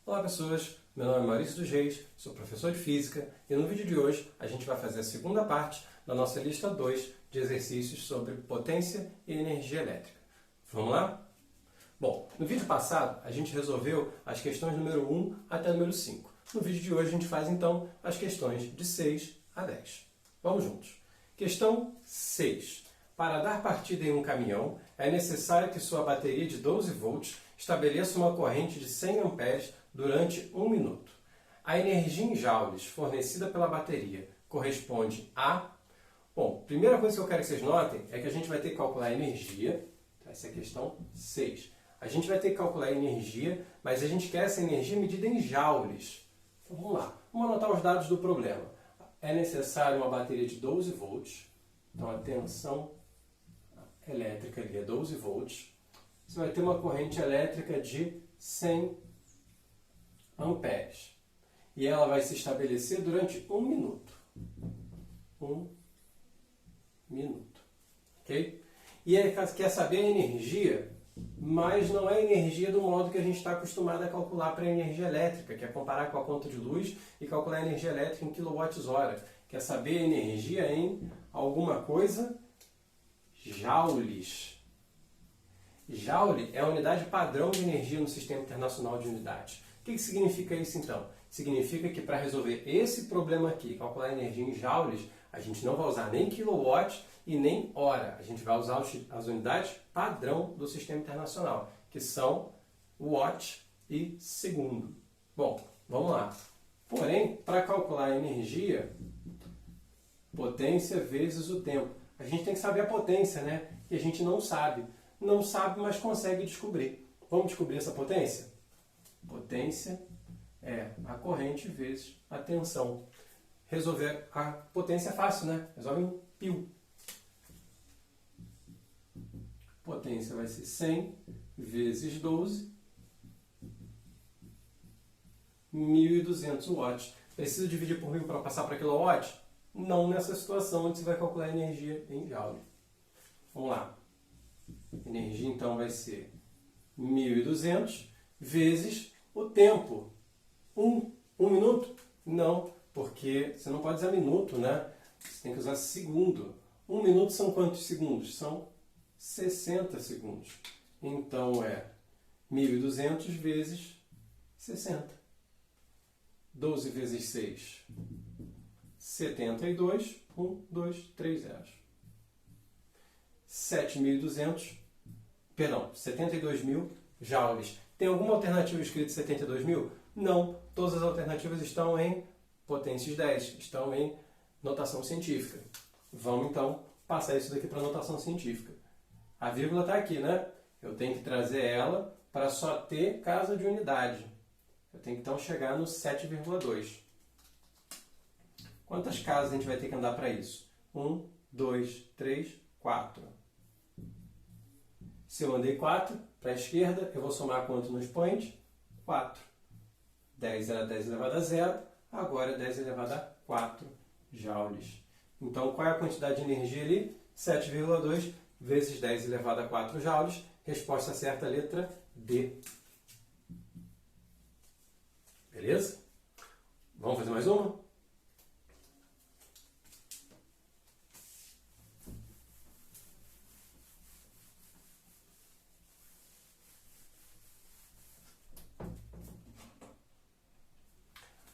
Olá pessoas, meu nome é Maurício dos Reis, sou professor de Física e no vídeo de hoje a gente vai fazer a segunda parte da nossa lista 2 de exercícios sobre potência e energia elétrica. Vamos lá? Bom, no vídeo passado a gente resolveu as questões número 1 até número 5. No vídeo de hoje a gente faz então as questões de 6 a 10. Vamos juntos. Questão 6. Para dar partida em um caminhão, é necessário que sua bateria de 12 volts estabeleça uma corrente de 100 amperes durante 1 minuto. A energia em joules fornecida pela bateria corresponde a... Bom, primeira coisa que eu quero que vocês notem é que a gente vai ter que calcular a energia. Essa é a questão 6. A gente vai ter que calcular a energia, mas a gente quer essa energia medida em joules. Então vamos lá. Vamos anotar os dados do problema. É necessário uma bateria de 12 volts. Então a tensão elétrica ali é 12 volts. Você vai ter uma corrente elétrica de 100 amperes. E ela vai se estabelecer durante 1 minuto. 1 minuto. Ok? E aí quer saber a energia, mas não é a energia do modo que a gente está acostumado a calcular para a energia elétrica, que é comparar com a conta de luz e calcular a energia elétrica em kWh. Quer saber a energia em alguma coisa? Joules. Joule é a unidade padrão de energia no Sistema Internacional de Unidades. O que significa isso então? Significa que para resolver esse problema aqui, calcular a energia em joules, a gente não vai usar nem quilowatt e nem hora. A gente vai usar as unidades padrão do Sistema Internacional, que são watt e segundo. Bom, vamos lá. Porém, para calcular a energia, potência vezes o tempo. A gente tem que saber a potência, né? E a gente não sabe. Não sabe, mas consegue descobrir. Vamos descobrir essa potência? Potência é a corrente vezes a tensão. Resolver a potência é fácil, né? Resolve um π. Potência vai ser 100 vezes 12, 1.200 watts. Preciso dividir por 1.000 para passar para quilowatt? Não nessa situação onde você vai calcular a energia em joule. Vamos lá. Energia então vai ser 1.200 vezes o tempo. 1 minuto? Não, porque você não pode usar minuto, né? Você tem que usar segundo. 1 minuto são quantos segundos? São 60 segundos. Então é 1.200 vezes 60. 12 vezes 6, 72. 1, 2, 3 zeros. 72.000 joules. Tem alguma alternativa escrita 72.000? Não. Todas as alternativas estão em potências 10, estão em notação científica. Vamos então passar isso daqui para notação científica. A vírgula está aqui, né? Eu tenho que trazer ela para só ter casa de unidade. Eu tenho que então chegar no 7,2. Quantas casas a gente vai ter que andar para isso? 1, 2, 3, 4. Se eu andei 4 para a esquerda, eu vou somar quanto no expoente? 4. 10 era 10 elevado a 0, agora é 10 elevado a 4 joules. Então, qual é a quantidade de energia ali? 7,2 vezes 10 elevado a 4 joules. Resposta certa, letra D. Beleza? Vamos fazer mais uma?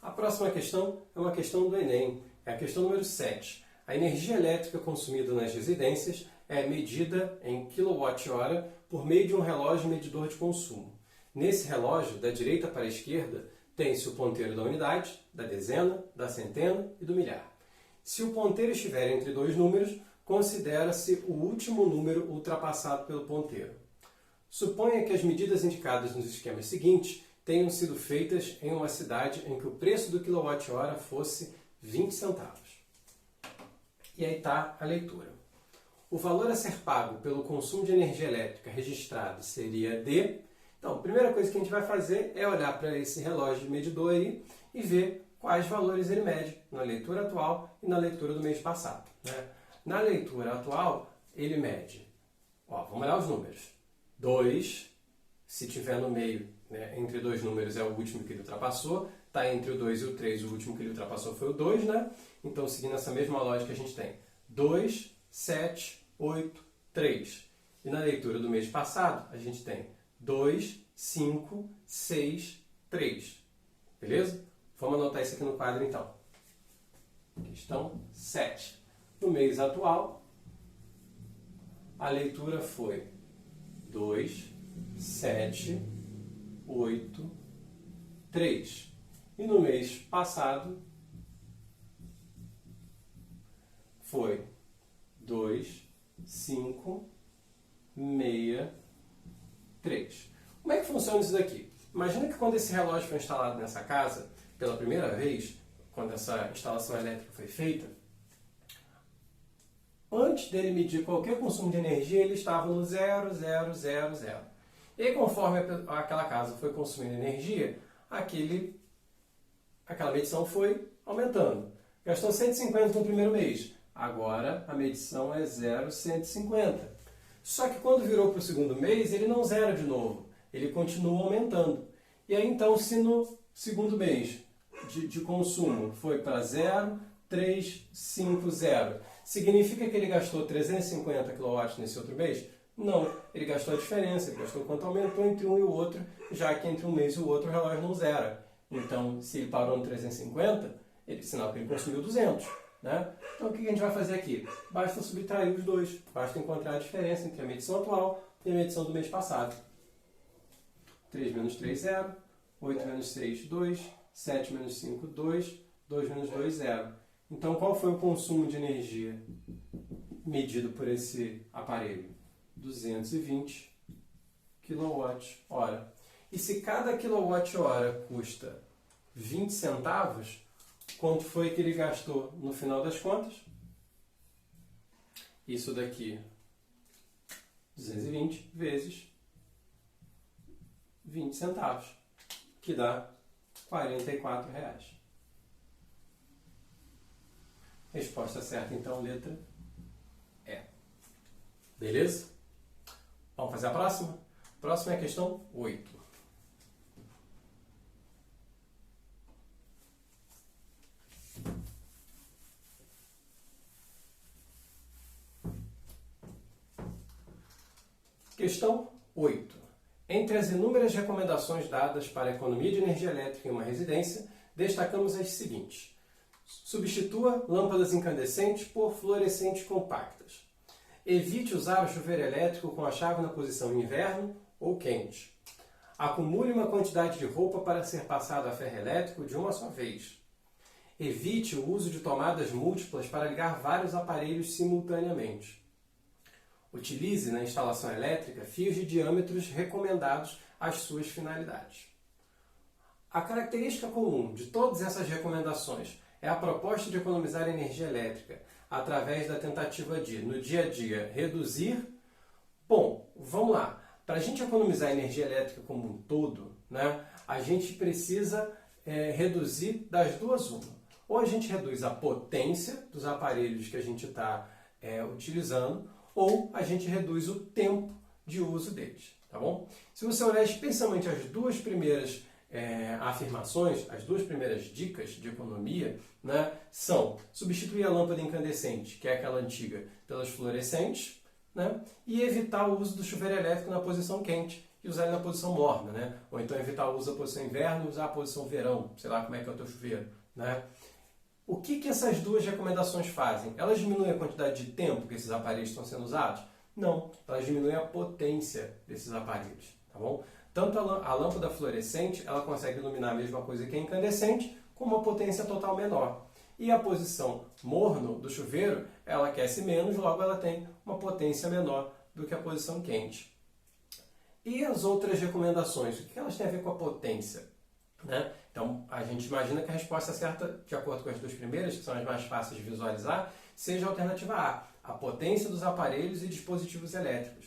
A próxima questão é uma questão do Enem. É a questão número 7. A energia elétrica consumida nas residências é medida em kWh por meio de um relógio medidor de consumo. Nesse relógio, da direita para a esquerda, tem-se o ponteiro da unidade, da dezena, da centena e do milhar. Se o ponteiro estiver entre dois números, considera-se o último número ultrapassado pelo ponteiro. Suponha que as medidas indicadas nos esquemas seguintes tenham sido feitas em uma cidade em que o preço do kWh fosse 20 centavos. E aí está a leitura. O valor a ser pago pelo consumo de energia elétrica registrado seria D. Então, a primeira coisa que a gente vai fazer é olhar para esse relógio medidor aí e ver quais valores ele mede na leitura atual e na leitura do mês passado, né? Na leitura atual, ele mede, vamos olhar os números, 2, se tiver no meio, né, entre dois números é o último que ele ultrapassou, está entre o 2 e o 3, o último que ele ultrapassou foi o 2, né? Então, seguindo essa mesma lógica, a gente tem 2, 7, 8, 3. E na leitura do mês passado, a gente tem 2, 5, 6, 3. Beleza? Vamos anotar isso aqui no quadro, então. Questão 7. No mês atual, a leitura foi 2, 7, 8, 3. E no mês passado, foi 2, 5, 6, 3. Como é que funciona isso daqui? Imagina que quando esse relógio foi instalado nessa casa, pela primeira vez, quando essa instalação elétrica foi feita, antes dele medir qualquer consumo de energia, ele estava no 0, 0, 0, 0. E aí, conforme aquela casa foi consumindo energia, aquela medição foi aumentando. Gastou 150 no primeiro mês. Agora a medição é 0,150. Só que quando virou para o segundo mês, ele não zera de novo. Ele continua aumentando. E aí então, se no segundo mês de consumo foi para 0,350, significa que ele gastou 350 kW nesse outro mês? Não, ele gastou a diferença, ele gastou quanto aumentou entre um e o outro, já que entre um mês e o outro o relógio não zera. Então, se ele parou no 350, sinal que ele consumiu 200. Né? Então, o que a gente vai fazer aqui? Basta subtrair os dois, basta encontrar a diferença entre a medição atual e a medição do mês passado. 3 menos 3, 0. 8 menos 6, 2. 7 menos 5, 2. 2 menos 2, 0. Então, qual foi o consumo de energia medido por esse aparelho? 220 kWh. E se cada kWh custa 20 centavos, quanto foi que ele gastou no final das contas? Isso daqui, 220 vezes 20 centavos, que dá R$44. Resposta certa, então, letra E. Beleza? Vamos fazer a próxima? Próxima é a questão 8. Questão 8. Entre as inúmeras recomendações dadas para a economia de energia elétrica em uma residência, destacamos as seguintes. Substitua lâmpadas incandescentes por fluorescentes compactas. Evite usar o chuveiro elétrico com a chave na posição inverno ou quente. Acumule uma quantidade de roupa para ser passado a ferro elétrico de uma só vez. Evite o uso de tomadas múltiplas para ligar vários aparelhos simultaneamente. Utilize na instalação elétrica fios de diâmetros recomendados às suas finalidades. A característica comum de todas essas recomendações é a proposta de economizar energia elétrica através da tentativa de, no dia a dia, reduzir. Bom, vamos lá. Para a gente economizar energia elétrica como um todo, né, a gente precisa reduzir das duas uma. Ou a gente reduz a potência dos aparelhos que a gente está utilizando, ou a gente reduz o tempo de uso deles, tá bom? Se você olhar especialmente as duas primeiras afirmações, as duas primeiras dicas de economia, né, são substituir a lâmpada incandescente, que é aquela antiga, pelas fluorescentes, né, e evitar o uso do chuveiro elétrico na posição quente e usar ele na posição morna, né? Ou então evitar o uso da posição inverno e usar a posição verão, sei lá como é que é o teu chuveiro, né? O que essas duas recomendações fazem? Elas diminuem a quantidade de tempo que esses aparelhos estão sendo usados? Não, elas diminuem a potência desses aparelhos, tá bom? Tanto a lâmpada fluorescente, ela consegue iluminar a mesma coisa que a incandescente, com uma potência total menor. E a posição morno do chuveiro, ela aquece menos, logo ela tem uma potência menor do que a posição quente. E as outras recomendações? O que elas têm a ver com a potência? Né? Então, a gente imagina que a resposta certa, de acordo com as duas primeiras, que são as mais fáceis de visualizar, seja a alternativa A potência dos aparelhos e dispositivos elétricos.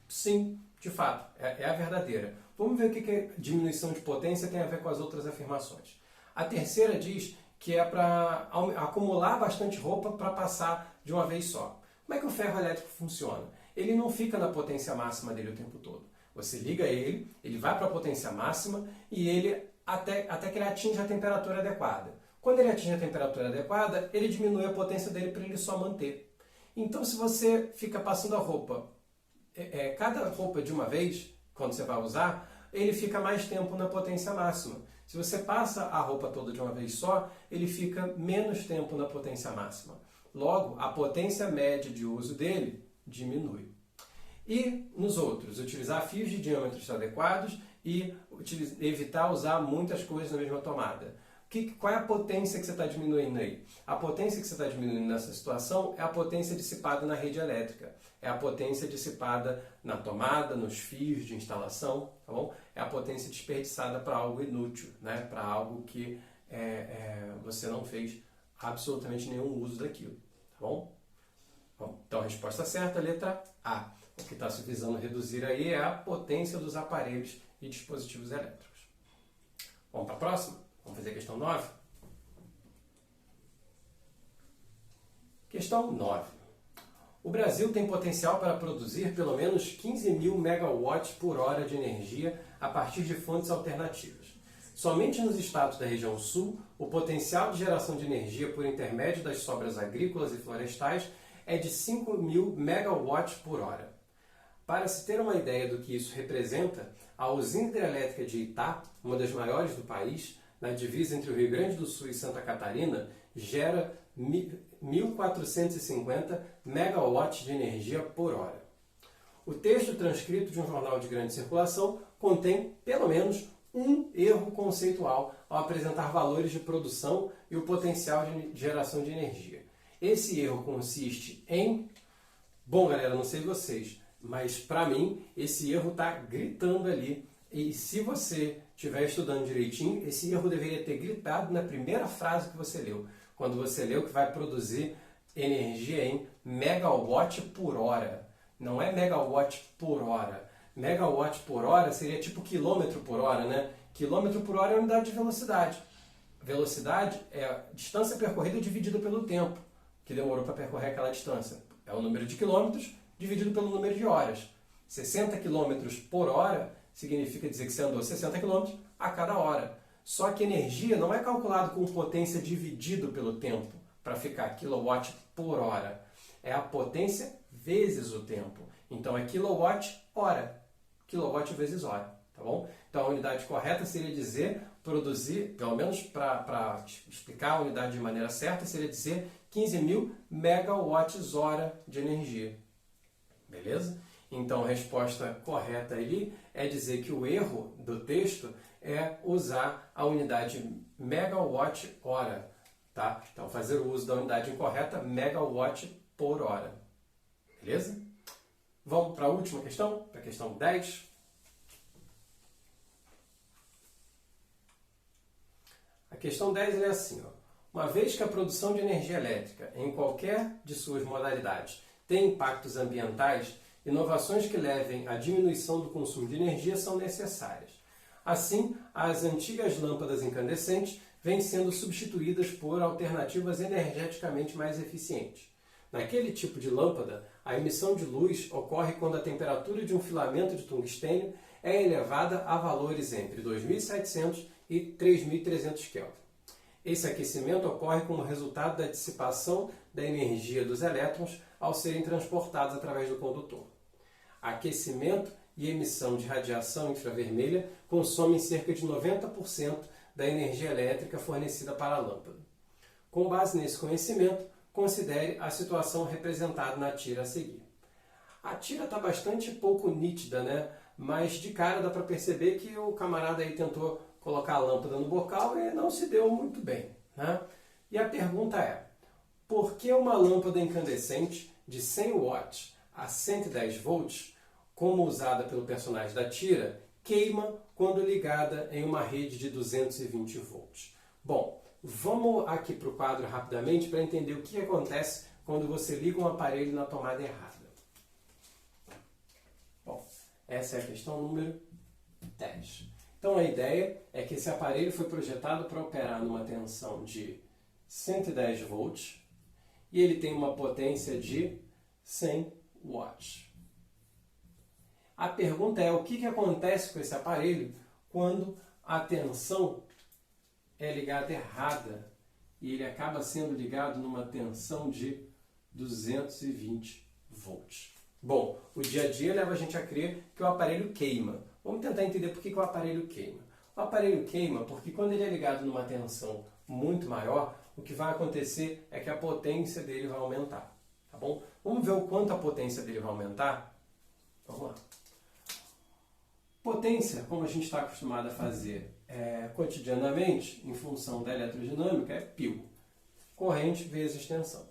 Sim, de fato, é a verdadeira. Vamos ver o que a diminuição de potência tem a ver com as outras afirmações. A terceira diz que é para acumular bastante roupa para passar de uma vez só. Como é que o ferro elétrico funciona? Ele não fica na potência máxima dele o tempo todo. Você liga ele, ele vai para a potência máxima e ele até que ele atinja a temperatura adequada. Quando ele atinge a temperatura adequada, ele diminui a potência dele para ele só manter. Então, se você fica passando a roupa, cada roupa de uma vez, quando você vai usar, ele fica mais tempo na potência máxima. Se você passa a roupa toda de uma vez só, ele fica menos tempo na potência máxima. Logo, a potência média de uso dele diminui. E nos outros, utilizar fios de diâmetros adequados e evitar usar muitas coisas na mesma tomada. Qual é a potência que você está diminuindo aí? A potência que você está diminuindo nessa situação é a potência dissipada na rede elétrica. É a potência dissipada na tomada, nos fios de instalação, tá bom? É a potência desperdiçada para algo inútil, né? Para algo que você não fez absolutamente nenhum uso daquilo, tá bom? Bom, então a resposta certa, letra A. O que está se visando reduzir aí é a potência dos aparelhos e dispositivos elétricos. Vamos para a próxima? Vamos fazer a questão 9? Questão 9. O Brasil tem potencial para produzir pelo menos 15.000 megawatts por hora de energia a partir de fontes alternativas. Somente nos estados da região sul, o potencial de geração de energia por intermédio das sobras agrícolas e florestais é de 5.000 megawatts por hora. Para se ter uma ideia do que isso representa, a usina hidrelétrica de Itá, uma das maiores do país, na divisa entre o Rio Grande do Sul e Santa Catarina, gera 1.450 megawatts de energia por hora. O texto transcrito de um jornal de grande circulação contém, pelo menos, um erro conceitual ao apresentar valores de produção e o potencial de geração de energia. Esse erro consiste em... Bom, galera, não sei vocês, mas para mim esse erro está gritando ali. E se você estiver estudando direitinho, esse erro deveria ter gritado na primeira frase que você leu. Quando você leu que vai produzir energia em megawatt por hora. Não é megawatt por hora. Megawatt por hora seria tipo quilômetro por hora, né? Quilômetro por hora é a unidade de velocidade. Velocidade é a distância percorrida dividida pelo tempo que demorou para percorrer aquela distância. É o número de quilômetros dividido pelo número de horas. 60 quilômetros por hora significa dizer que você andou 60 km a cada hora. Só que energia não é calculado com potência dividido pelo tempo, para ficar quilowatt por hora. É a potência vezes o tempo. Então é quilowatt hora. Quilowatt vezes hora, tá bom? Então a unidade correta seria dizer, produzir, pelo menos para explicar a unidade de maneira certa, seria dizer 15.000 megawatts hora de energia. Beleza? Então a resposta correta ali é dizer que o erro do texto é usar a unidade megawatt hora, tá? Então fazer o uso da unidade incorreta, megawatt por hora. Beleza? Vamos para a última questão, para a questão 10. A questão 10 é assim, ó. Uma vez que a produção de energia elétrica, em qualquer de suas modalidades, tem impactos ambientais, inovações que levem à diminuição do consumo de energia são necessárias. Assim, as antigas lâmpadas incandescentes vêm sendo substituídas por alternativas energeticamente mais eficientes. Naquele tipo de lâmpada, a emissão de luz ocorre quando a temperatura de um filamento de tungstênio é elevada a valores entre 2.700 e 3.300 Kelvin. Esse aquecimento ocorre como resultado da dissipação da energia dos elétrons ao serem transportados através do condutor. Aquecimento e emissão de radiação infravermelha consomem cerca de 90% da energia elétrica fornecida para a lâmpada. Com base nesse conhecimento, considere a situação representada na tira a seguir. A tira está bastante pouco nítida, né? Mas de cara dá para perceber que o camarada aí tentou colocar a lâmpada no bocal e não se deu muito bem, né? E a pergunta é, por que uma lâmpada incandescente de 100 watts a 110 volts, como usada pelo personagem da tira, queima quando ligada em uma rede de 220 volts? Bom, vamos aqui para o quadro rapidamente para entender o que acontece quando você liga um aparelho na tomada errada. Bom, essa é a questão número 10. Então a ideia é que esse aparelho foi projetado para operar numa tensão de 110 volts e ele tem uma potência de 100 watts. A pergunta é o que acontece com esse aparelho quando a tensão é ligada errada e ele acaba sendo ligado numa tensão de 220 volts. Bom, o dia a dia leva a gente a crer que o aparelho queima. Vamos tentar entender por que o aparelho queima. O aparelho queima porque quando ele é ligado numa tensão muito maior, o que vai acontecer é que a potência dele vai aumentar. Tá bom? Vamos ver o quanto a potência dele vai aumentar? Vamos lá. Potência, como a gente está acostumado a fazer cotidianamente, em função da eletrodinâmica, é π. Corrente vezes tensão.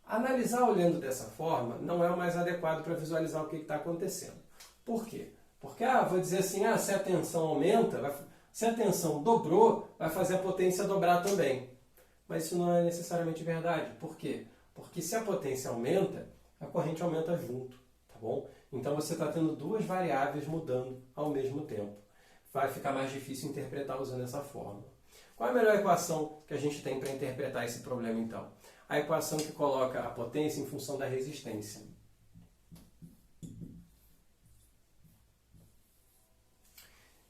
Analisar olhando dessa forma não é o mais adequado para visualizar o que está acontecendo. Por quê? Porque, vou dizer assim, se a tensão aumenta, se a tensão dobrou, vai fazer a potência dobrar também. Mas isso não é necessariamente verdade. Por quê? Porque se a potência aumenta, a corrente aumenta junto, tá bom? Então você está tendo duas variáveis mudando ao mesmo tempo. Vai ficar mais difícil interpretar usando essa fórmula. Qual é a melhor equação que a gente tem para interpretar esse problema, então? A equação que coloca a potência em função da resistência.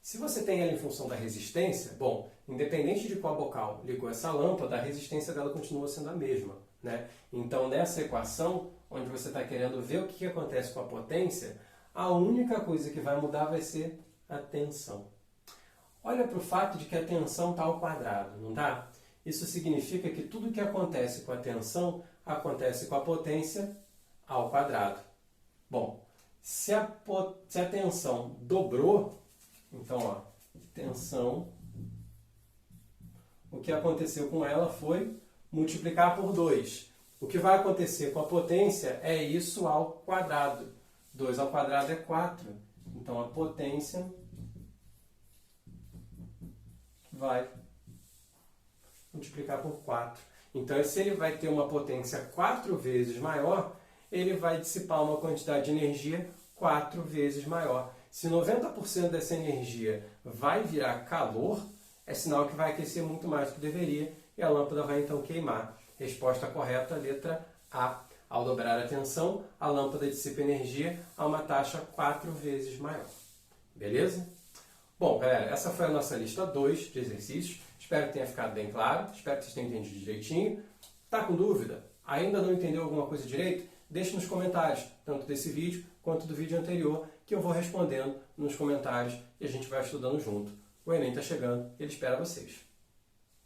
Se você tem ela em função da resistência, bom, independente de qual bocal ligou essa lâmpada, a resistência dela continua sendo a mesma, né? Então, nessa equação, onde você está querendo ver o que acontece com a potência, a única coisa que vai mudar vai ser a tensão. Olha para o fato de que a tensão está ao quadrado, não está? Isso significa que tudo que acontece com a tensão acontece com a potência ao quadrado. Bom, se a tensão dobrou, então, tensão, o que aconteceu com ela foi multiplicar por 2. O que vai acontecer com a potência é isso ao quadrado. 2 ao quadrado é 4. Então, a potência vai multiplicar por 4. Então, se ele vai ter uma potência 4 vezes maior, ele vai dissipar uma quantidade de energia 4 vezes maior. Se 90% dessa energia vai virar calor, é sinal que vai aquecer muito mais do que deveria e a lâmpada vai então queimar. Resposta correta, letra A. Ao dobrar a tensão, a lâmpada dissipa energia a uma taxa 4 vezes maior. Beleza? Bom, galera, essa foi a nossa lista 2 de exercícios. Espero que tenha ficado bem claro, espero que vocês tenham entendido direitinho. Tá com dúvida? Ainda não entendeu alguma coisa direito? Deixe nos comentários, tanto desse vídeo quanto do vídeo anterior, que eu vou respondendo nos comentários e a gente vai estudando junto. O Enem está chegando e ele espera vocês.